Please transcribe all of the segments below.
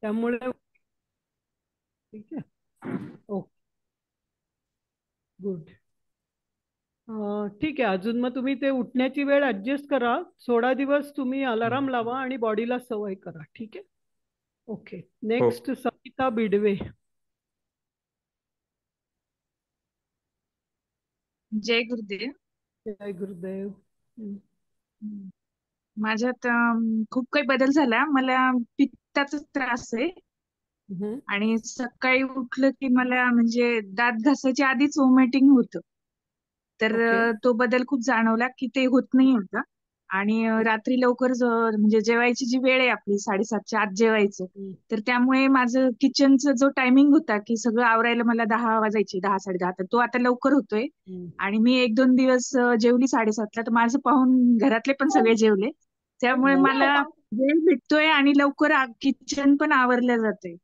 त्यामुळे ठीक आहे. Okay, good. ठीक आहे. अजून मग तुम्ही ते उठण्याची वेळ ऍडजस्ट करा. 16 दिवस तुम्ही अलाराम लावा आणि बॉडीला सवय करा. ठीक आहे. ओके. हो. नेक्स्ट सविता बिडवे. जय गुरुदेव. जय गुरुदेव. हम्म. माझ्यात खूप काही बदल झाला. मला पित्ताचा त्रास आहे हम्म. आणि सकाळी उठलं की मला म्हणजे दात घासायच्या आधीच वॉमिटिंग होतं. तर ओके. तो बदल खूप जाणवला की ते होत नाही होता. आणि रात्री लवकर म्हणजे जेवायची जी वेळ आहे आपली 7:30च्या आत जेवायचं, हम्म. तर त्यामुळे माझं किचनचा जो टायमिंग होता की सगळं आवरायला मला 10 वाजायचे, 10 साडे 10, तर तो आता लवकर होतोय. हम्म. आणि मी 1-2 दिवस जेवली 7:30ला, तर माझं पाहून घरातले पण सगळे जेवले. त्यामुळे मला वेळ भेटतोय आणि लवकर किचन पण आवरलं जातंय.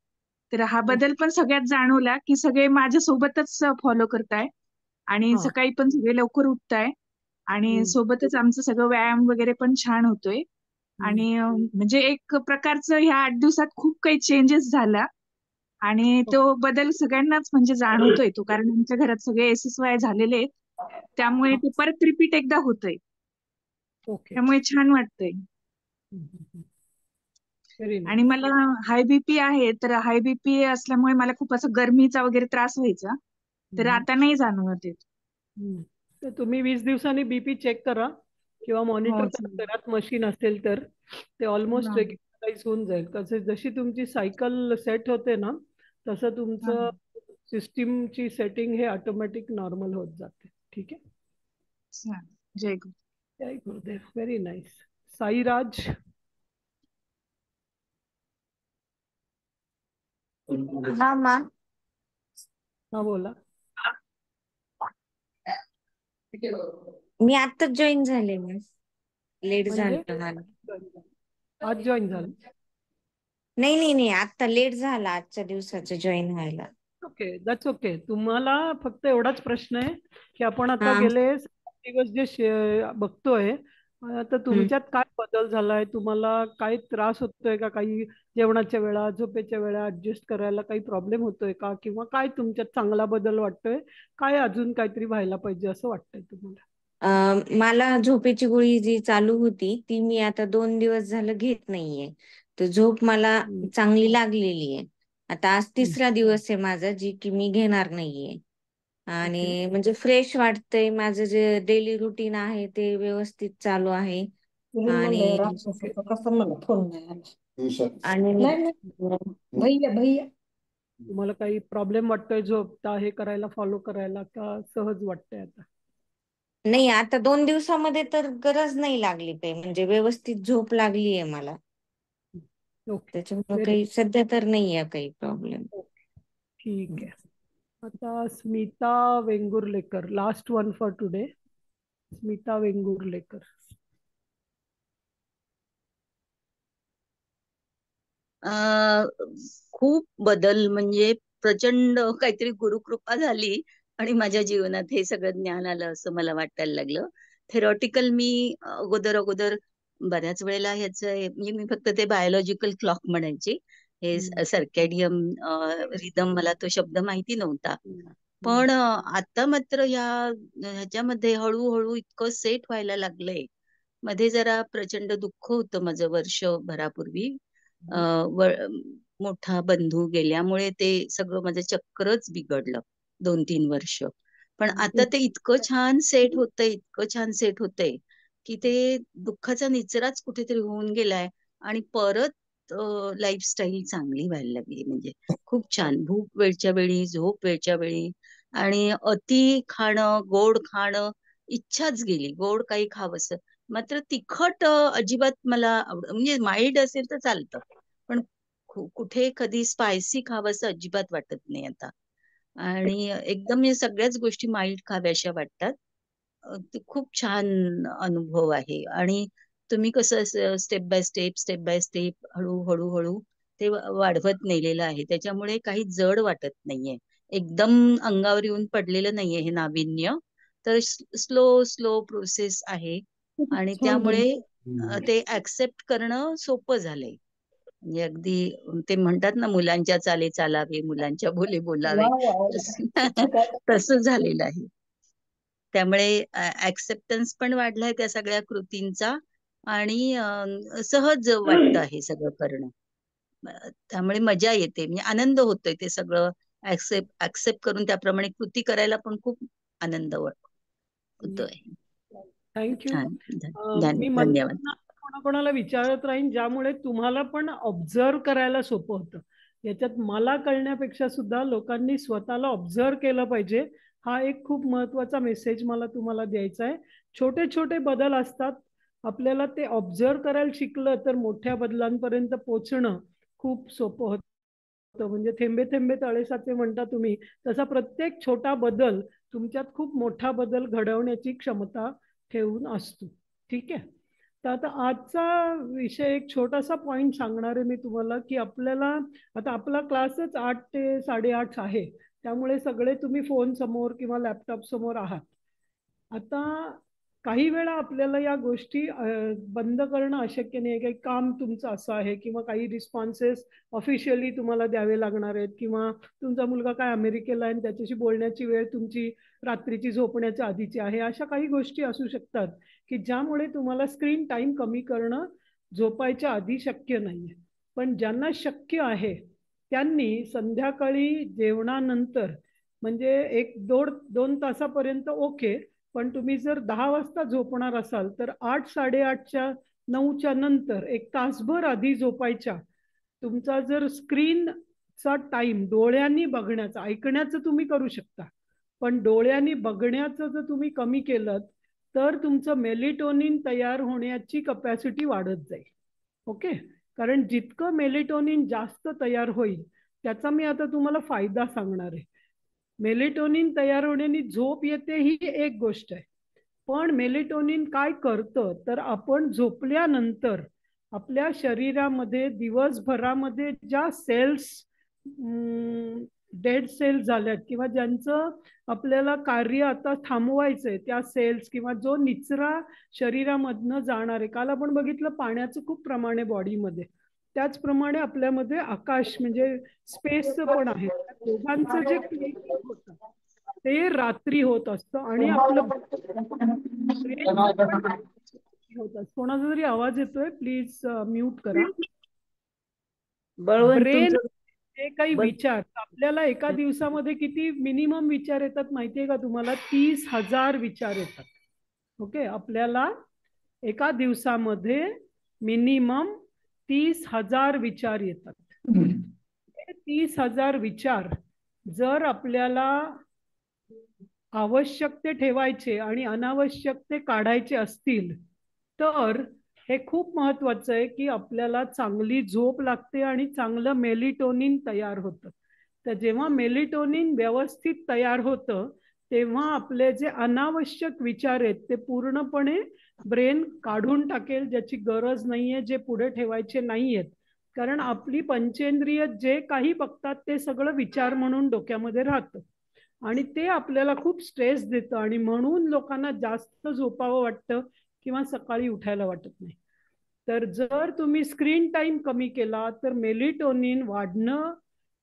तर हा बदल पण सगळ्यात जाणवला की सगळे माझ्या सोबतच फॉलो करताय आणि हा. सकाळी पण सगळे लवकर उठताय आणि हम्म. सोबतच आमचं सगळं व्यायाम वगैरे पण छान होतोय. हम्म. आणि म्हणजे एक प्रकारचं ह्या 8 दिवसात खूप काही चेंजेस झाला आणि तो ओके. बदल सगळ्यांनाच म्हणजे जाणवतोय तो, कारण आमच्या घरात सगळे SSY झालेले आहेत. त्यामुळे ते परत रिपीट एकदा होतंय. ओके. त्यामुळे छान वाटतंय. व्हेरी आणि नाईस. मला हाय बीपी आहे, तर हाय बीपी असल्यामुळे मला खूप असं गरमीचा वगैरे त्रास व्हायचा, तर आता नाही जाणवत येत. तर तुम्ही 20 दिवसांनी बीपी चेक करा किंवा हो मॉनिटर करा. चालेल. घरात मशीन असेल तर ते ऑलमोस्ट हा, रेग्युलराईज होऊन जाईल. कसं जशी तुमची सायकल सेट होते ना, तसं हा. तुमचं सिस्टीमची सेटिंग हे ऑटोमॅटिक नॉर्मल होत जाते. ठीक आहे. चालेल. जय गुरु. जय गुरुदेव. Very nice. साईराज. हा मा हा, बोला. मी आत्ताच जॉईन झाले ना, लेट म्हणजे झालं मला. आज जॉईन झालं. नाही नाही नाही, आता लेट झाला आजच्या दिवसाचं जॉईन व्हायला. Okay, that's okay. तुम्हाला फक्त एवढाच प्रश्न आहे की आपण आता हा. गेले 7 दिवस जे बघतोय, तर हम्म. तुमच्यात काय बदल झालाय? तुम्हाला काही त्रास होतोय का? काही जेवणाच्या वेळा, झोपेच्या वेळा ऍडजस्ट करायला काही प्रॉब्लेम होतोय का? किंवा काय तुमच्यात चांगला बदल वाटतोय? काय अजून काहीतरी व्हायला पाहिजे असं वाटतंय तुम्हाला? मला झोपेची गोळी जी चालू होती ती मी आता 2 दिवस झालं घेत नाहीये. तर झोप मला हम्म. चांगली लागलेली आहे. आता आज हम्म. 3रा दिवस आहे माझा जी की मी घेणार नाहीये. ओके. आणि म्हणजे फ्रेश वाटतंय. माझं जे डेली रुटीन आहे ते व्यवस्थित चालू आहे. आणि ओके. कसं मला फोन नाही आला. आणि नाही नाही, भैया भैया. तुम्हाला काही प्रॉब्लेम वाटतोय झोपता हे करायला, फॉलो करायला, का सहज वाटतंय आता? नाही, आता 2 दिवसामध्ये तर गरज नाही लागली काही, म्हणजे व्यवस्थित झोप लागली आहे मला. ओके. त्याच्यामुळे व्हेरी. काही सध्या तर नाही आहे काही प्रॉब्लेम. ओके. ठीक आहे. आता Smita Vengurlekar, last one for today. Smita Vengurlekar. अ, खूप बदल म्हणजे प्रचंड काहीतरी गुरुकृपा झाली आणि माझ्या जीवनात हे सगळं ज्ञान आलं असं मला वाटायला लागलं. थेरॉटिकल मी अगोदर अगोदर बऱ्याच वेळेला ह्याचं म्हणजे मी फक्त ते बायोलॉजिकल क्लॉक म्हणायचे. हे हम्म. सर्कॅडियम रिदम मला तो शब्द माहिती नव्हता. हम्म. हम्म. पण आता मात्र ह्याच्यामध्ये हळूहळू इतकं सेट व्हायला लागलंय. मध्ये जरा प्रचंड दुःख होतं माझं वर्षभरापूर्वी. अ, हम्म. मोठा बंधू गेल्यामुळे ते सगळं माझं चक्रच बिघडलं 2-3 वर्ष. पण आता ते इतकं छान सेट होतंय, इतकं छान सेट होतंय की ते दुःखाचा निचराच कुठेतरी होऊन गेलाय आणि परत लाईफस्टाईल चांगली व्हायला लागली. म्हणजे खूप छान, भूक वेळच्या वेळी, झोप वेळच्या वेळी आणि अति खाणं, गोड खाणं इच्छाच गेली. गोड काही खावंसं. मात्र तिखट अजिबात मला म्हणजे माइल्ड असेल तर चालतं, पण कुठे कधी स्पायसी खावंसं अजिबात वाटत नाही आता. आणि एकदम या सगळ्याच गोष्टी माइल्ड खाव्याशा वाटतात. ते खूप छान अनुभव आहे. आणि तुम्ही कसं step by step step by step हळू हळू ते वाढवत नेलेलं आहे, त्याच्यामुळे काही जड वाटत नाहीये. एकदम अंगावर येऊन पडलेलं नाहीये हे नाविन्य. तर स्लो स्लो प्रोसेस आहे आणि छान त्यामुळे बोल. ते ऍक्सेप्ट करणं सोपं झालंय. म्हणजे अगदी ते म्हणतात ना, मुलांच्या चाले चालावे, मुलांच्या बोले बोलावे, वा वा तसं झालेलं आहे. त्यामुळे ऍक्सेप्टन्स पण वाढलाय त्या सगळ्या कृतींचा आणि सहज वाटतं आहे सगळं करणं. त्यामुळे मजा येते, म्हणजे आनंद होतोय ते सगळं ऍक्सेप्ट करून त्याप्रमाणे कृती करायला पण खूप आनंद होतोय. थँक्यू. छान. मी धन्यवाद. कोणाकोणाला विचारत राहीन, ज्यामुळे तुम्हाला पण ऑब्झर्व करायला सोपं होतं. याच्यात मला कळण्यापेक्षा सुद्धा लोकांनी स्वतःला ऑब्झर्व केलं पाहिजे. हा एक खूप महत्वाचा मेसेज मला तुम्हाला द्यायचा आहे. छोटे छोटे बदल असतात, आपल्याला ते ऑब्झर्व करायला शिकलं तर मोठ्या बदलांपर्यंत पोहोचणं खूप सोपं होतं. म्हणजे थेंबे थेंबे तळेसाचे म्हणता तुम्ही, तसा प्रत्येक छोटा बदल तुमच्यात खूप मोठा बदल घडवण्याची क्षमता ठेवून असतो. ठीक आहे. तर आता आजचा विषय एक छोटासा पॉइंट सांगणार आहे मी तुम्हाला, की आपल्याला आता आपला क्लासच 8 ते 8:30 आहे, त्यामुळे सगळे तुम्ही फोन समोर किंवा लॅपटॉप समोर आहात. आता काही वेळा आपल्याला या गोष्टी बंद करणं अशक्य नाही. काही काम तुमचं असं आहे किंवा काही रिस्पॉन्सेस ऑफिशियली तुम्हाला द्यावे लागणार आहेत, किंवा तुमचा मुलगा काय अमेरिकेला आहे आणि त्याच्याशी बोलण्याची वेळ तुमची रात्रीची झोपण्याच्या आधीची आहे. अशा काही गोष्टी असू शकतात की ज्यामुळे तुम्हाला स्क्रीन टाइम कमी करणं झोपायच्या आधी शक्य नाहीये. पण ज्यांना शक्य आहे त्यांनी संध्याकाळी जेवणानंतर म्हणजे 1-2 तासापर्यंत ओके, पण तुम्ही जर 10 वाजता झोपणार असाल तर 8, 8:30, 9च्या नंतर 1 तासभर आधी झोपायच्या. तुमचा जर स्क्रीनचा टाइम डोळ्यांनी बघण्याचा, ऐकण्याचं तुम्ही करू शकता, पण डोळ्यांनी बघण्याचं जर तुम्ही कमी केलं तर तुमचं मेलेटोनिन तयार होण्याची कपॅसिटी वाढत जाईल. ओके. कारण जितकं मेलेटोनिन जास्त तयार होईल त्याचा मी आता तुम्हाला फायदा सांगणार आहे. मेलेटोनिन तयार होण्याने झोप येते ही एक गोष्ट आहे, पण मेलेटोनिन काय करतं तर आपण झोपल्यानंतर आपल्या शरीरामध्ये दिवसभरामध्ये ज्या सेल्स डेड सेल्स झाल्यात किंवा ज्यांचं आपल्याला कार्य आता थांबवायचंय, त्या सेल्स किंवा जो निचरा शरीरामधनं जाणार आहे. काल आपण बघितलं पाण्याचं खूप प्रमाण आहे बॉडीमध्ये, त्याचप्रमाणे आपल्यामध्ये आकाश म्हणजे स्पेसचं पण आहे. दोघांचं जे क्लिअरिंग होतं ते रात्री होत असतं आणि आपलं होत. कोणाचा जरी आवाज येतोय प्लीज म्यूट करा. ब्रेन हे काही विचार आपल्याला एका दिवसामध्ये किती मिनिमम विचार येतात माहितीये का तुम्हाला? 30,000 विचार येतात. ओके. आपल्याला एका दिवसामध्ये मिनिमम 30,000 विचार येतात. 30,000 विचार जर आपल्याला आवश्यक ते ठेवायचे आणि अनावश्यक ते काढायचे असतील तर हे खूप महत्वाचं आहे की आपल्याला चांगली झोप लागते आणि चांगलं मेलेटोनिन तयार होतं. तर जेव्हा मेलेटोनिन व्यवस्थित तयार होतं तेव्हा आपले जे अनावश्यक विचार आहेत ते पूर्णपणे ब्रेन काढून टाकेल, ज्याची गरज नाहीये, जे पुढे ठेवायचे नाहीयेत. कारण आपली पंचेंद्रिय जे काही बघतात ते सगळं विचार म्हणून डोक्यामध्ये राहतं आणि ते आपल्याला खूप स्ट्रेस देतं आणि म्हणून लोकांना जास्त झोपावं वाटतं किंवा सकाळी उठायला वाटत नाही. तर जर तुम्ही स्क्रीन टाइम कमी केला तर मेलेटोनिन वाढणं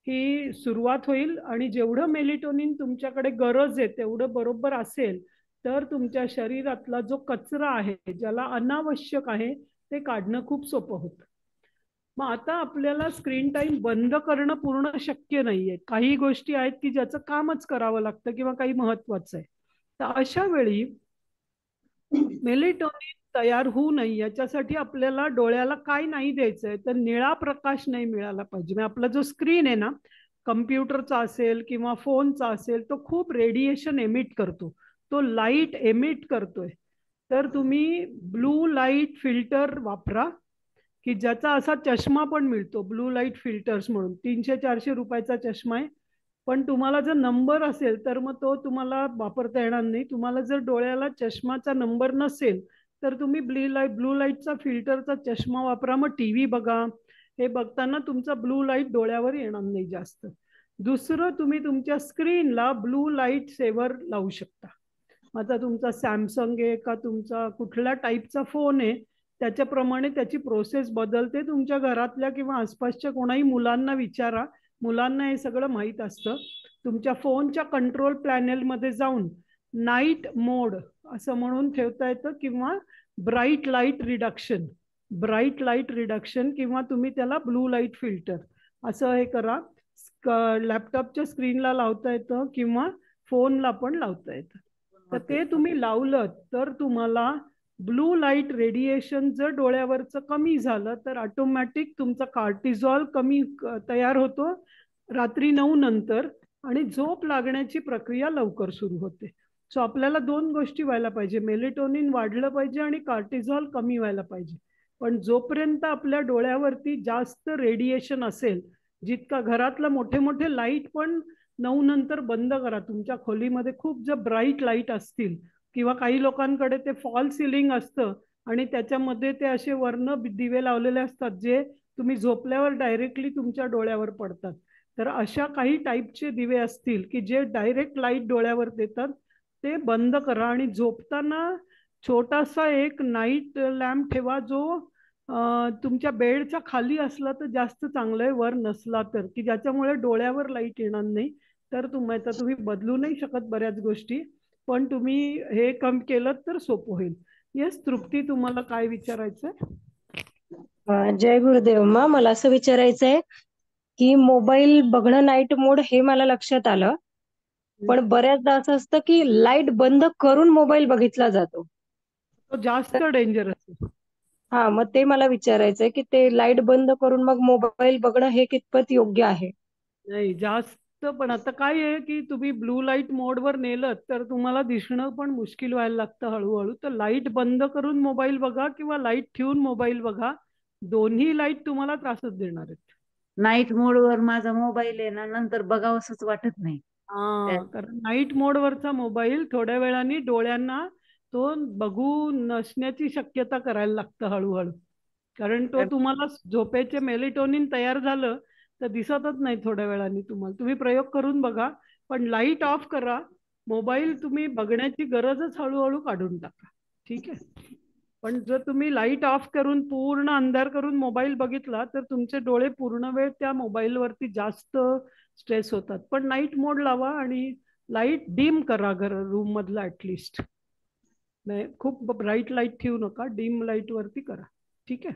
ही सुरुवात होईल आणि जेवढं मेलेटोनिन तुमच्याकडे गरज आहे तेवढं बरोबर असेल तर तुमच्या शरीरातला जो कचरा आहे ज्याला अनावश्यक आहे ते काढणं खूप सोपं होतं. मग आता आपल्याला स्क्रीन टाइम बंद करणं पूर्ण शक्य नाहीये. काही गोष्टी आहेत की ज्याचं कामच करावं लागतं किंवा काही महत्वाचं आहे. तर अशा वेळी मेलेटोनिन तयार होऊ नये याच्यासाठी आपल्याला डोळ्याला काय नाही द्यायचंय तर निळा प्रकाश नाही मिळाला पाहिजे. म्हणजे आपला जो स्क्रीन आहे ना, कम्प्युटरचा असेल किंवा फोनचा असेल, तो खूप रेडिएशन एमिट करतो, तो लाईट एमिट करतोय. तर तुम्ही ब्लू लाईट फिल्टर वापरा की ज्याचा असा चष्मा पण मिळतो, ब्लू लाईट फिल्टर्स म्हणून. 300-400 रुपयाचा चष्मा आहे, पण तुम्हाला जर नंबर असेल तर मग तो तुम्हाला वापरता येणार नाही. तुम्हाला जर डोळ्याला चष्माचा नंबर नसेल तर तुम्ही ब्लू लाईटचा फिल्टरचा चष्मा वापरा. मग टीव्ही बघा, हे बघताना तुमचा ब्लू लाईट डोळ्यावर येणार नाही जास्त. दुसरं, तुम्ही तुमच्या स्क्रीनला ब्लू लाईट सेवर लावू शकता. आता तुमचा सॅमसंग आहे का तुमचा कुठल्या टाईपचा फोन आहे त्याच्याप्रमाणे त्याची प्रोसेस बदलते. तुमच्या घरातल्या किंवा आसपासच्या कोणाही मुलांना विचारा, मुलांना हे सगळं माहीत असतं. तुमच्या फोनच्या कंट्रोल पॅनेलमध्ये जाऊन नाईट मोड असं म्हणून ठेवता येतं, किंवा ब्राईट लाईट रिडक्शन, किंवा तुम्ही त्याला ब्लू लाईट फिल्टर असं हे करा. लॅपटॉपच्या स्क्रीनला लावता येतं किंवा फोनला पण लावता येतं. तर ते तुम्ही लावलं तर तुम्हाला ब्लू लाईट रेडिएशन जर डोळ्यावरचं कमी झालं तर ऑटोमॅटिक तुमचा कार्टिझॉल कमी तयार होतो रात्री 9 नंतर, आणि झोप लागण्याची प्रक्रिया लवकर सुरू होते. सो आपल्याला 2 गोष्टी व्हायला पाहिजे, मेलेटोनिन वाढलं पाहिजे आणि कार्टिझॉल कमी व्हायला पाहिजे. पण जोपर्यंत आपल्या डोळ्यावरती जास्त रेडिएशन असेल, जितका घरातला मोठे मोठे लाईट पण 9 नंतर बंद करा. तुमच्या खोलीमध्ये खूप जर ब्राईट लाईट असतील, किंवा काही लोकांकडे ते फॉल सिलिंग असतं आणि त्याच्यामध्ये ते असे वर्ण दिवे लावलेले असतात जे तुम्ही झोपल्यावर डायरेक्टली तुमच्या डोळ्यावर पडतात. तर अशा काही टाईपचे दिवे असतील की जे डायरेक्ट लाईट डोळ्यावर देतात, ते बंद करा. आणि झोपताना छोटासा एक नाईट लॅम्प ठेवा, जो तुमच्या बेडच्या खाली असला तर जास्त चांगलं आहे, वर नसला तर, की ज्याच्यामुळे डोळ्यावर लाईट येणार नाही. तर तुम्ही बदलू नाही शकत बऱ्याच गोष्टी, पण तुम्ही हे कम केलं तर सोपं होईल. येस तृप्ती, तुम्हाला काय विचारायचंय? जय गुरुदेव. मला असं विचारायचंय की मोबाईल बघणं नाईट मोड हे मला लक्षात आलं, पण बऱ्याचदा असं असतं की लाईट बंद करून मोबाईल बघितला जातो. तो जास्त डेंजरस आहे. हा, मग ते मला विचारायचंय की ते लाईट बंद करून मग मोबाईल बघणं हे कितपत योग्य आहे? नाही जास्त, पण आता काय आहे की तुम्ही ब्लू लाईट मोडवर नेलं तर तुम्हाला दिसणं पण मुश्किल व्हायला लागतं हळूहळू. तर लाईट बंद करून मोबाईल बघा किंवा लाईट ठेवून मोबाईल बघा, दोन्ही लाईट तुम्हाला त्रासच देणार आहेत. नाईट मोडवर माझा मोबाईल आहे ना, नंतर बघावंसच वाटत नाही. कारण नाईट मोडवरचा मोबाईल थोड्या वेळाने डोळ्यांना तो बघू नसण्याची शक्यता करायला लागतं हळूहळू. कारण तो तुम्हाला झोपेचे मेलेटोनिन तयार झालं तर दिसतच नाही थोड्या वेळाने तुम्हाला. तुम्ही प्रयोग करून बघा, पण लाईट ऑफ करा, मोबाईल तुम्ही बघण्याची गरजच हळूहळू काढून टाका. ठीक आहे. पण जर तुम्ही लाईट ऑफ करून पूर्ण अंधार करून मोबाईल बघितला तर तुमचे डोळे पूर्ण वेळ त्या मोबाईलवरती जास्त स्ट्रेस होतात. पण नाईट मोड लावा आणि लाईट डिम करा रूम मधला ऍटलिस्ट. नाही खूप ब्राईट लाईट ठेवू नका, डिम लाईट वरती करा. ठीक आहे.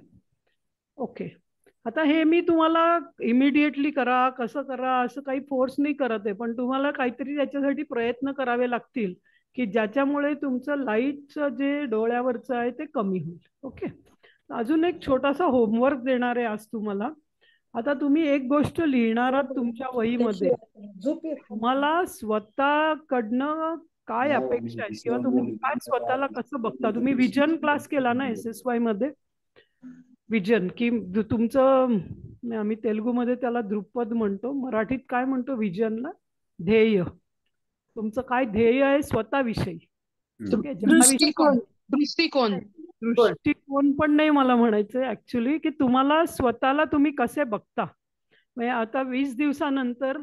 ओके. आता हे मी तुम्हाला इमिडिएटली करा कसं करा असं काही फोर्स नाही करत आहे, पण तुम्हाला काहीतरी त्याच्यासाठी प्रयत्न करावे लागतील की ज्याच्यामुळे तुमचं लाईटचं जे डोळ्यावरचं आहे ते कमी होईल. ओके. अजून एक छोटासा होमवर्क देणार आहे आज तुम्हाला. आता तुम्ही एक गोष्ट लिहिणार आहात तुमच्या वहीमध्ये. तुम्हाला स्वतःकडनं काय अपेक्षा आहे किंवा तुम्ही काय स्वतःला कसं बघता. तुम्ही विजन क्लास केला ना SSY मध्ये, विजन की तुमचं, आम्ही तेलुगूमध्ये त्याला दृक्पद म्हणतो, मराठीत काय म्हणतो विजनला? ध्येय. तुमचं काय ध्येय आहे स्वतःविषयी? दृष्टिकोन पण नाही मला म्हणायचंय ऍक्च्युली, की तुम्हाला स्वतःला तुम्ही कसे बघता. म्हणजे आता 20 दिवसानंतर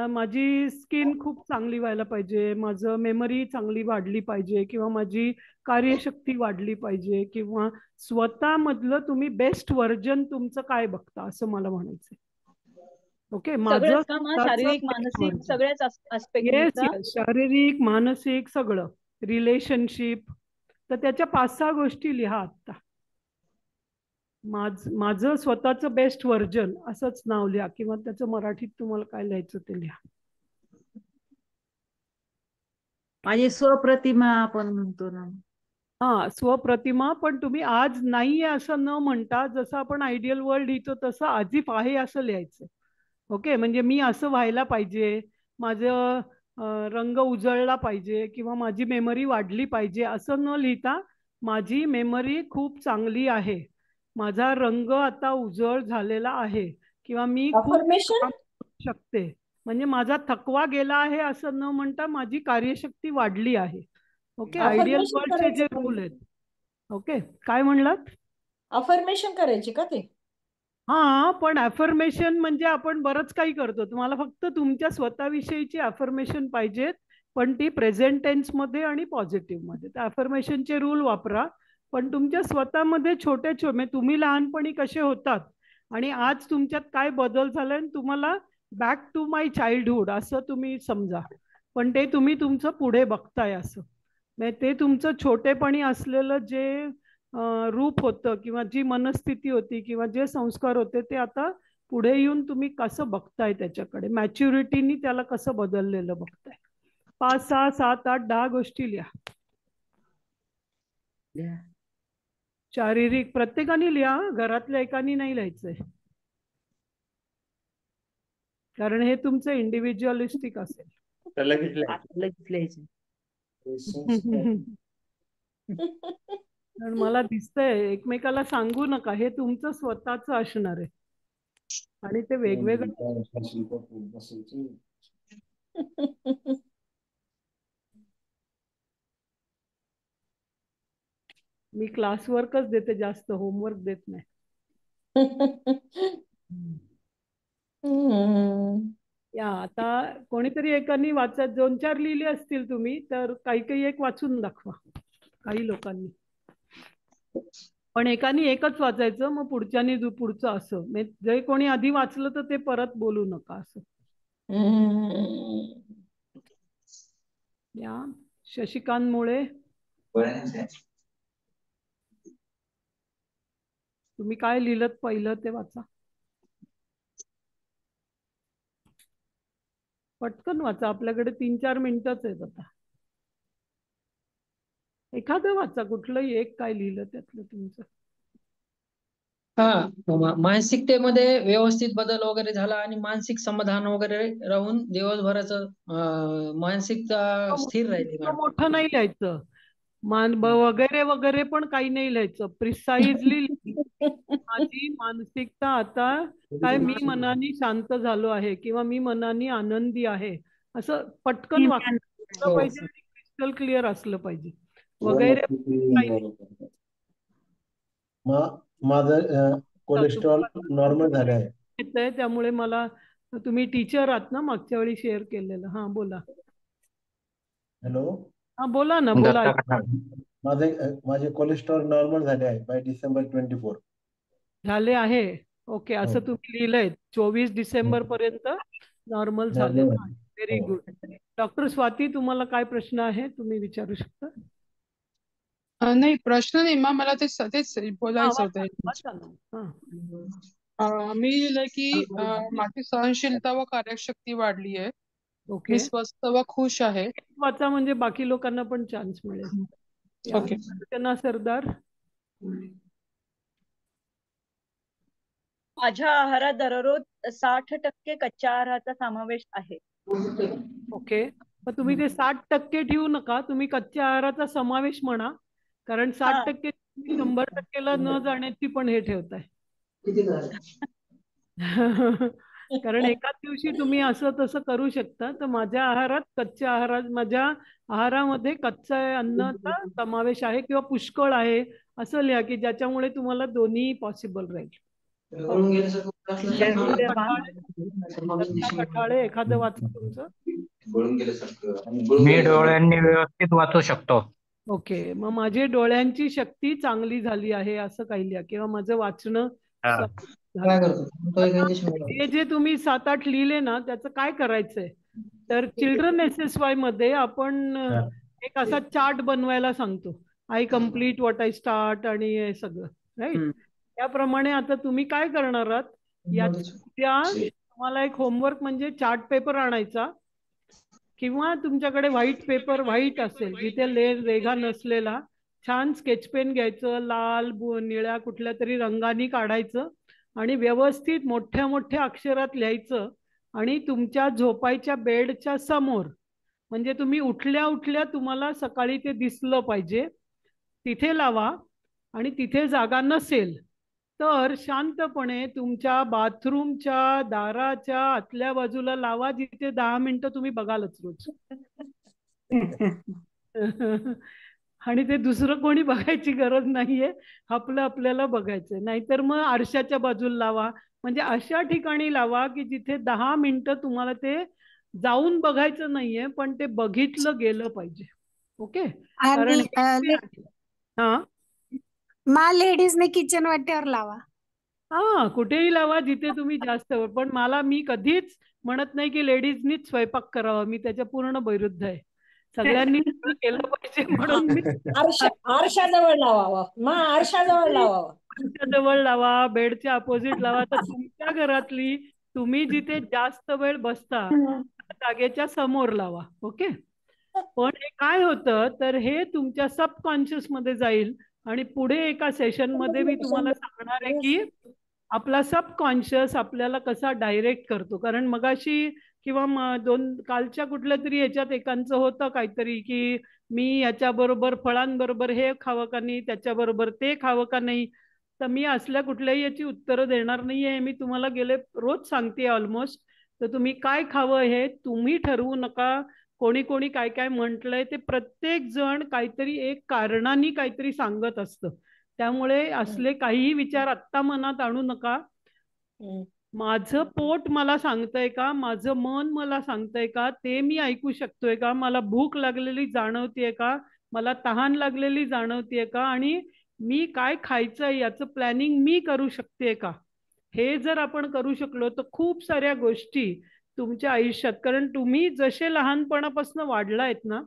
माझी स्किन खूप चांगली व्हायला पाहिजे, माझं मेमरी चांगली वाढली पाहिजे, किंवा माझी कार्यशक्ती वाढली पाहिजे, किंवा स्वतः मधलं तुम्ही बेस्ट व्हर्जन तुमचं काय बघता असं मला म्हणायचंय. ओके. माझं शारीरिक मानसिक सगळ्याच येस, शारीरिक मानसिक सगळं, रिलेशनशिप. तर त्याच्या 5-6 गोष्टी लिहा आता. माझं स्वतःचं बेस्ट व्हर्जन असंच नाव लिहा, किंवा त्याचं मराठीत तुम्हाला काय लिहायचं ते लिहा. माझी स्वप्रतिमा आपण म्हणतो ना. हा, स्वप्रतिमा. पण तुम्ही आज नाहीये असं न म्हणता, जसं आपण आयडियल वर्ल्ड लिहितो तसं आजीफ आहे असं लिहायचं. ओके. म्हणजे मी असं व्हायला पाहिजे, माझं रंग उजळला पाहिजे, किंवा माझी मेमरी वाढली पाहिजे असं न लिहिता, माझी मेमरी खूप चांगली आहे, माझा रंग आता उजळ झालेला आहे, किंवा मी खूप काम करू शकते, म्हणजे माझा थकवा गेला आहे असं न म्हणता माझी कार्यशक्ती वाढली आहे. ओके. आयडियल वर्ल्डचे जे रूल आहेत. ओके. काय म्हणलात? अफर्मेशन करायची का ते? हा, पण अफर्मेशन म्हणजे आपण बरंच काही करतो. तुम्हाला फक्त तुमच्या स्वतःविषयीची अफर्मेशन पाहिजेत, पण ती प्रेझेंट टेन्स मध्ये आणि पॉझिटिव्ह मध्ये. तर अफर्मेशनचे रूल वापरा. पण तुमच्या स्वतःमध्ये छोटे छोटे म्हणजे तुम्ही लहानपणी कसे होतात आणि आज तुमच्यात काय बदल झालाय आणि तुम्हाला बॅक टू माय चाइल्डहुड असं तुम्ही समजा. पण ते तुम्ही तुमचं पुढे बघताय असं म्हणजे ते तुमचं छोटेपणी असलेलं जे रूप होतं किंवा जी मनस्थिती होती किंवा जे संस्कार होते ते आता पुढे येऊन तुम्ही कसं बघताय त्याच्याकडे मॅच्युरिटीनी त्याला कसं बदललेलं बघताय. 5, 6, 7, 8, 10 गोष्टी लिहा. शारीरिक प्रत्येकाने लिहा, घरातल्या एकाने नाही लिहायचंय कारण हे तुमचं इंडिव्हिज्युअलिस्टिक असेल. कारण मला दिसतंय एकमेकाला सांगू नका, हे तुमचं स्वतःच असणार आहे आणि ते वेगवेगळं. मी क्लासवर्कच देते, जास्त होमवर्क देत नाही. या आता कोणीतरी एकानी वाचत 2-4 लिहिले असतील तुम्ही तर काही एक वाचून दाखवा काही लोकांनी. पण एकानी एकच वाचायचं, मग पुढच्यानी पुढचं असं जे कोणी आधी वाचलं तर ते परत बोलू नका असं. या शशिकांत मुळे तुम्ही काय लिहिलं पहिलं ते वाचा, पटकन वाचा, आपल्याकडे 3-4 मिनिटच आहेत आता. एखादं वाचा, कुठलंही एक काय लिहिलं त्यातलं तुमचं. मानसिकतेमध्ये व्यवस्थित बदल वगैरे झाला आणि मानसिक समाधान वगैरे राहून दिवसभराचं मानसिकता स्थिर राहिली मॅडम. मोठं नाही लिहायचं, वगैरे वगैरे पण काही नाही लिहायचं, प्रिसाइजली माझी मानसिकता आता काय, मी मनाने शांत झालो आहे किंवा मी मनाने आनंदी आहे असं पटकन वाचलं पाहिजे आणि क्रिस्टल क्लिअर असलं पाहिजे. वगैरे माझं कोलेस्ट्रॉल नॉर्मल झालं आहे. त्यामुळे मला, तुम्ही टीचर आहात ना, मागच्या वेळी शेअर केलेलं. हा बोला. हॅलो, हा बोला ना, बोला. माझे कोलेस्ट्रॉल नॉर्मल झाले आहे बाय डिसेंबर 24 झाले आहे. ओके, असं तुम्ही लिहिलंय 24 डिसेंबर पर्यंत नॉर्मल झाले. Very good. डॉक्टर स्वाती, तुम्हाला काय प्रश्न आहे तुम्ही विचारू शकता. नाही प्रश्न नाही मा, मला तेच बोलायचं होतं. मी लिहिलंय की माझी सहनशीलता व कार्यशक्ती वाढली आहे. मी स्वस्थ व खुश आहे. वाचा म्हणजे बाकी लोकांना पण चान्स मिळेल. ओके. त्यांना सरदार. माझ्या आहारात दररोज 60% कच्च्या आहाराचा समावेश आहे. ओके, मग तुम्ही ते 60% ठेवू नका, तुम्ही कच्च्या आहाराचा समावेश म्हणा, कारण 60% 100%ला न जाण्याची पण हे ठेवताय. कारण एकाच दिवशी तुम्ही असं तसं करू शकता. तर माझ्या आहारामध्ये कच्च्या अन्नाचा समावेश आहे किंवा पुष्कळ आहे असं लिहा की ज्याच्यामुळे तुम्हाला दोन्ही पॉसिबल राहील. कठाळे एखादं वाचा तुमचं. मी डोळ्यांनी व्यवस्थित वाचू शकतो. ओके, मग माझी डोळ्यांची शक्ती चांगली झाली आहे असं काही लिहा किंवा माझं वाचणं. हे जे तुम्ही 7-8 लिहिले ना, त्याचं काय करायचंय तर चिल्ड्रन SSY मध्ये आपण एक असा चार्ट बनवायला सांगतो. I complete what I start आणि हे सगळं राईट. त्याप्रमाणे आता तुम्ही काय करणार आहात, याच्या तुम्हाला एक होमवर्क म्हणजे चार्ट पेपर आणायचा किंवा तुमच्याकडे व्हाईट पेपर, व्हाईट असेल जिथे रेघा नसलेला, छान स्केच पेन घ्यायचं, लाल निळ्या कुठल्या तरी रंगाने काढायचं आणि व्यवस्थित मोठ्या मोठ्या अक्षरात लिहायचं आणि तुमच्या झोपायच्या बेडच्या समोर, म्हणजे तुम्ही उठल्या उठल्या तुम्हाला सकाळी ते दिसलं पाहिजे, तिथे लावा. आणि तिथे जागा नसेल तर शांतपणे तुमच्या बाथरूमच्या दाराच्या आतल्या बाजूला लावा, जिथे 10 मिनिटं तुम्ही बघालच रोज. आणि ते दुसरं कोणी बघायची गरज नाहीये, आपल्याला बघायचंय. नाहीतर मग आरशाच्या बाजूला लावा, म्हणजे अशा ठिकाणी लावा की जिथे 10 मिनिटं तुम्हाला ते जाऊन बघायचं नाहीये पण ते बघितलं गेलं पाहिजे. ओके, कारण लेडीजने किचन वाट्यावर लावा. हा, कुठेही लावा जिथे तुम्ही जास्त पण मी कधीच म्हणत नाही की लेडीजनीच स्वयंपाक करावा. मी त्याच्या पूर्ण विरुद्ध आहे. सगळ्यांनी सगळं केलं पाहिजे म्हणून मी आरशाजवळ लावावा. आरशाजवळ लावावा. जवळ लावा, बेडच्या अपोजिट लावा. तर तुमच्या घरातली तुम्ही जिथे जास्त वेळ बसता त्या जागेच्या समोर लावा. ओके. पण हे काय होतं तर हे तुमच्या सबकॉन्शियस मध्ये जाईल आणि पुढे एका सेशन मध्ये मी तुम्हाला सांगणार आहे की आपला सबकॉन्शियस आपल्याला कसा डायरेक्ट करतो. कारण मगाशी किंवा कालच्या कुठल्या तरी याच्यात एकांचं होतं काहीतरी की मी याच्याबरोबर फळांबरोबर हे खावं का नाही, त्याच्याबरोबर ते खावं का नाही. तर मी असल्या कुठल्याही याची उत्तरं देणार नाहीये. मी तुम्हाला गेले रोज सांगते ऑलमोस्ट. तर तुम्ही काय खावं हे तुम्ही ठरवू नका. कोणी कोणी काय काय म्हटलंय ते प्रत्येक जण काहीतरी एक कारणाने काहीतरी सांगत असतं. त्यामुळे असले काहीही विचार आत्ता मनात आणू नका. माझं पोट मला सांगतंय का, माझं मन मला सांगतंय का, ते मी ऐकू शकतोय का, मला भूक लागलेली जाणवतीये का, मला तहान लागलेली जाणवतीये का, आणि मी काय खायचंय याचं प्लॅनिंग मी करू शकते का. हे जर आपण करू शकलो तर खूप साऱ्या गोष्टी तुमच्या आयुष्यात, कारण तुम्ही जसे लहानपणापासून वाढलायत ना,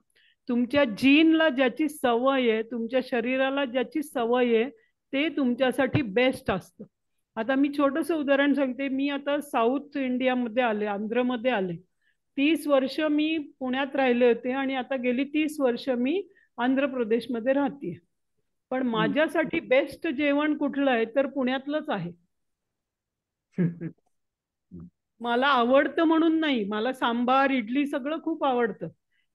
तुमच्या जीनला ज्याची सवय आहे, तुमच्या शरीराला ज्याची सवय आहे, ते तुमच्यासाठी बेस्ट असतं. आता मी छोटंसं उदाहरण सांगते. मी आता साऊथ इंडियामध्ये आले, आंध्रमध्ये आले. 30 वर्ष मी पुण्यात राहिले होते आणि आता गेली 30 वर्ष मी आंध्र प्रदेशमध्ये राहते. पण माझ्यासाठी बेस्ट जेवण कुठलं आहे तर पुण्यातलंच आहे. मला आवडतं म्हणून नाही, मला सांबार इडली सगळं खूप आवडतं.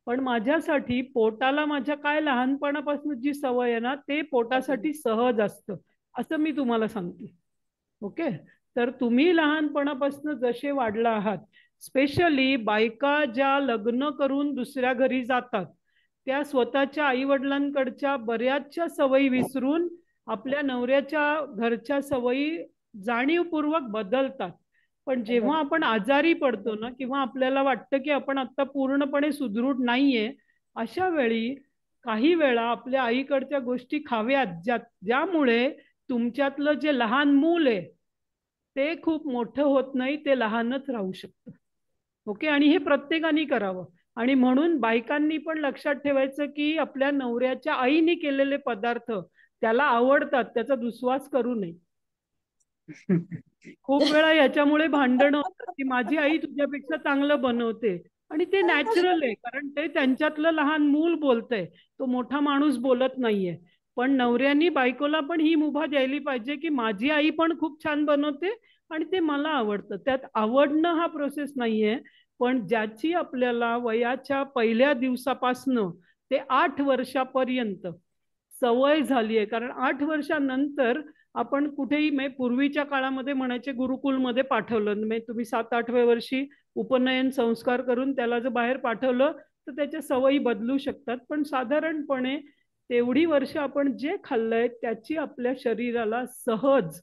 पण माझ्यासाठी पोटाला माझ्या काय लहानपणापासून जी सवय आहे ना, ते पोटासाठी सहज असतं असं मी तुम्हाला सांगते. ओके. तर तुम्ही लहानपणापासून जसे वाढला आहात, स्पेशली बायका ज्या लग्न करून दुसऱ्या घरी जातात त्या स्वतःच्या आई वडिलांकडच्या बऱ्याचशा सवयी विसरून आपल्या नवऱ्याच्या घरच्या सवयी जाणीवपूर्वक बदलतात. पण जेव्हा आपण आजारी पडतो ना, किंवा आपल्याला वाटतं की आपण आता पूर्णपणे सुदृढ नाहीये, अशा वेळी काही वेळा आपल्या आईकडच्या गोष्टी खाव्यात ज्यामुळे तुमच्यातलं जे लहान मूल आहे ते खूप मोठं होत नाही, ते लहानच राहू शकतं. ओके. आणि हे प्रत्येकाने करावं. आणि म्हणून बायकांनी पण लक्षात ठेवायचं की आपल्या नवऱ्याच्या आईने केलेले पदार्थ त्याला आवडतात, त्याचा दुस्वास करू नये. खूप वेळा याच्यामुळे भांडणं होतात की माझी आई तुझ्यापेक्षा चांगलं बनवते, आणि ते नॅचरल आहे, कारण ते त्यांच्यातलं लहान मूल बोलतंय, तो मोठा माणूस बोलत नाहीये. पण नवऱ्यानी बायकोला पण ही मुभा द्यायला पाहिजे की माझी आई पण खूप छान बनवते आणि ते मला आवडतं. त्यात आवडणं हा प्रोसेस नाहीये, पण ज्याची आपल्याला वयाच्या पहिल्या दिवसापासनं ते 8 वर्षापर्यंत सवय झाली आहे. कारण 8 वर्षानंतर आपण कुठेही, पूर्वीच्या काळामध्ये म्हणायचे गुरुकुलमध्ये पाठवलं, तुम्ही 7-8व्या वर्षी उपनयन संस्कार करून त्याला जर बाहेर पाठवलं तर त्याच्या सवयी बदलू शकतात. पण साधारणपणे तेवढी वर्ष आपण जे खाल्लंय त्याची आपल्या शरीराला सहज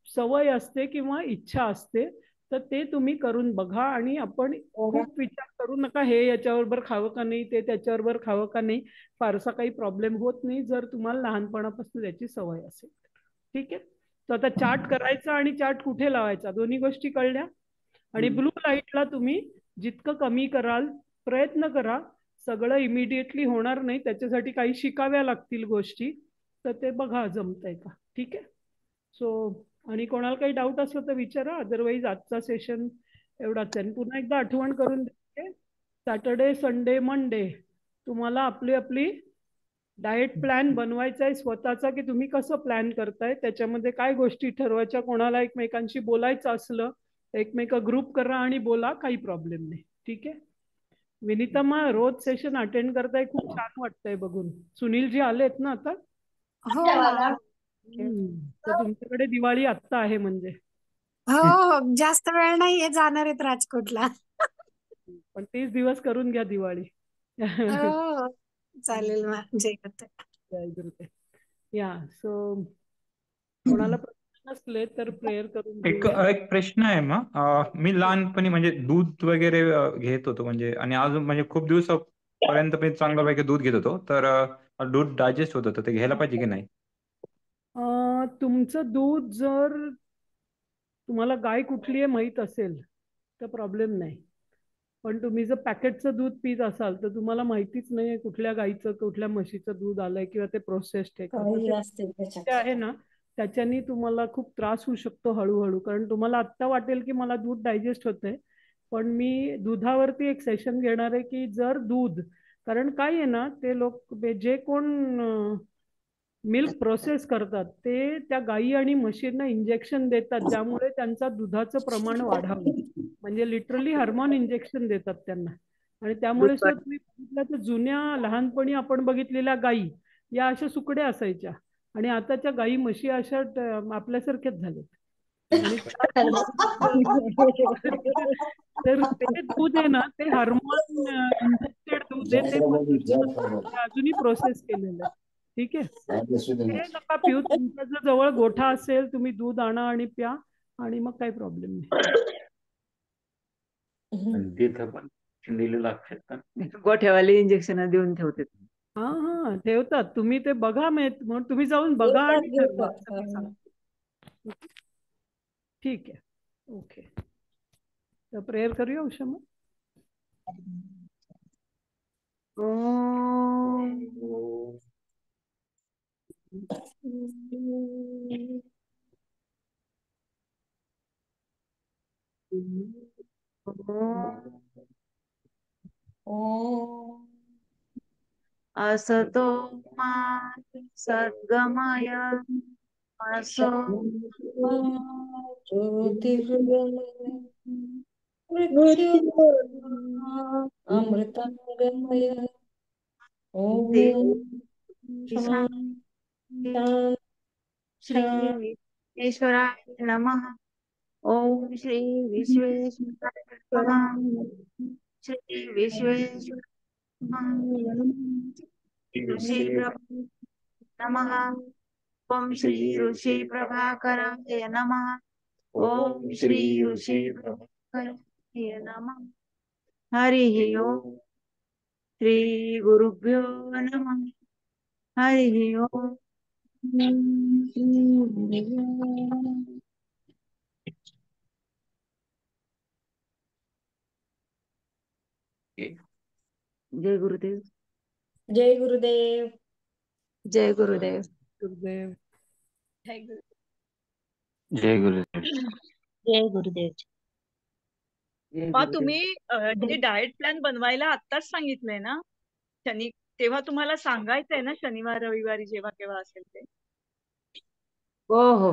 सवय असते किंवा इच्छा असते. तर ते तुम्ही करून बघा. आणि आपण खूप विचार करू नका हे याच्याबरोबर खावं का नाही, ते त्याच्याबरोबर खावं का नाही. फारसा काही प्रॉब्लेम होत नाही जर तुम्हाला लहानपणापासून त्याची सवय असेल. ठीक आहे. तर आता चार्ट करायचा आणि चार्ट कुठे लावायचा, दोन्ही गोष्टी कळल्या. आणि ब्लू लाईटला तुम्ही जितकं कमी कराल प्रयत्न करा. सगळं इमिडिएटली होणार नाही, त्याच्यासाठी काही शिकाव्या लागतील गोष्टी, तर ते बघा जमतंय का. ठीक आहे. सो आणि कोणाला काही डाऊट असलं तर विचारा, अदरवाईज आजचा सेशन एवढाच आहे. पुन्हा एकदा आठवण करून देते, सॅटर्डे संडे मंडे तुम्हाला आपली आपली डाएट प्लॅन बनवायचा आहे स्वतःचा, की तुम्ही कसं प्लॅन करताय, त्याच्यामध्ये काय गोष्टी ठरवायच्या. कोणाला एकमेकांशी बोलायचं असलं एकमेक ग्रुप करा आणि बोला, काही प्रॉब्लेम नाही. ठीक आहे. विनीता मा रोज सेशन अटेंड करताय, खूप छान वाटतंय बघून. सुनीलजी आलेत ना आता. तर तुमच्याकडे दिवाळी आत्ता आहे म्हणजे. हो, जास्त वेळ नाहीये, जाणार आहेत राजकोटला. पण 30 दिवस करून घ्या दिवाळी. हो चालेल मग. जय गुरुदेव. जय गुरुदेव. या सो कोणाला प्रश्न नसले तर प्रेयर करून घेऊया. एक प्रश्न आहे मग. मी लहानपणी म्हणजे दूध वगैरे घेत होतो म्हणजे, आणि अजून म्हणजे खूप दिवसापर्यंत मी चांगल्यापैकी दूध घेत होतो, तर दूध डायजेस्ट होत होतं, ते घ्यायला पाहिजे की नाही? तुमचं दूध जर तुम्हाला गाय कुठली आहे माहीत असेल तर प्रॉब्लेम नाही. पण तुम्ही जर पॅकेटचं दूध पित असाल तर तुम्हाला माहितीच नाही कुठल्या गाईचं कुठल्या म्हशीचं दूध आलंय किंवा ते प्रोसेस्ड आहे का, तर काही ते असते जे त्याच्यात. आहे ना त्याच्यानी तुम्हाला खूप त्रास होऊ शकतो हळूहळू. कारण तुम्हाला आत्ता वाटेल की मला दूध डायजेस्ट होतंय, पण मी दुधावरती एक सेशन घेणार आहे की जर दूध, कारण काय आहे ना ते लोक जे कोण मिल्क प्रोसेस करतात ते त्या गाई आणि म्हशींना इंजेक्शन देतात ज्यामुळे त्यांचा दुधाचं प्रमाण वाढावं. म्हणजे लिटरली हार्मोन इंजेक्शन देतात त्यांना. आणि त्यामुळे सुद्धा तुम्ही बघितलं तर जुन्या लहानपणी आपण बघितलेल्या गायी या अशा सुकड्या असायच्या आणि आताच्या गायी म्हशी अशा आपल्यासारख्याच झाल्यात. आणि तर ते दूध आहे ना ते हार्मोन इंजेक्टेड दूध आहे, ते अजूनही प्रोसेस केलेलं आहे. ठीक आहे, ते नका पिऊ. तुमच्या जर जवळ गोठा असेल तुम्ही दूध आणा आणि प्या आणि मग काही प्रॉब्लेम नाही. तिथं पण दिलेलं अक्षर गोठ्यावाले इंजेक्शन देऊन ठेवते. हा हा ठेवतात, तुम्ही ते बघा. म्हणून तुम्ही जाऊन बघा आणि ठरवा असं मी सांगते. ठीक आहे, ओके. तर प्रेयर करूया उषा मग. असतो मा सद्गमय असो अमृतांगमय. ओम श्री विश्वेश्वराय नमः. ओम श्री विश्वेश्वराय नमः. श्री विश्वेश्वराय ऋषि नमः. ओम श्री ऋषि प्रभाकराय नमः. ओम श्री ऋषि प्रभाकराय नमः. हरि ओम. श्री गुरुभ्यो नमः. हरि ओम. जय गुरुदेव. जय गुरुदेव. जय गुरुदेव. गुरुदेव. जय गुरुदेव. जय गुरुदेव. तुम्ही जे डाएट प्लॅन बनवायला आत्ताच सांगितलंय ना तेव्हा तुम्हाला सांगायचंय ना शनिवार रविवारी जेव्हा केव्हा असेल ते. हो हो.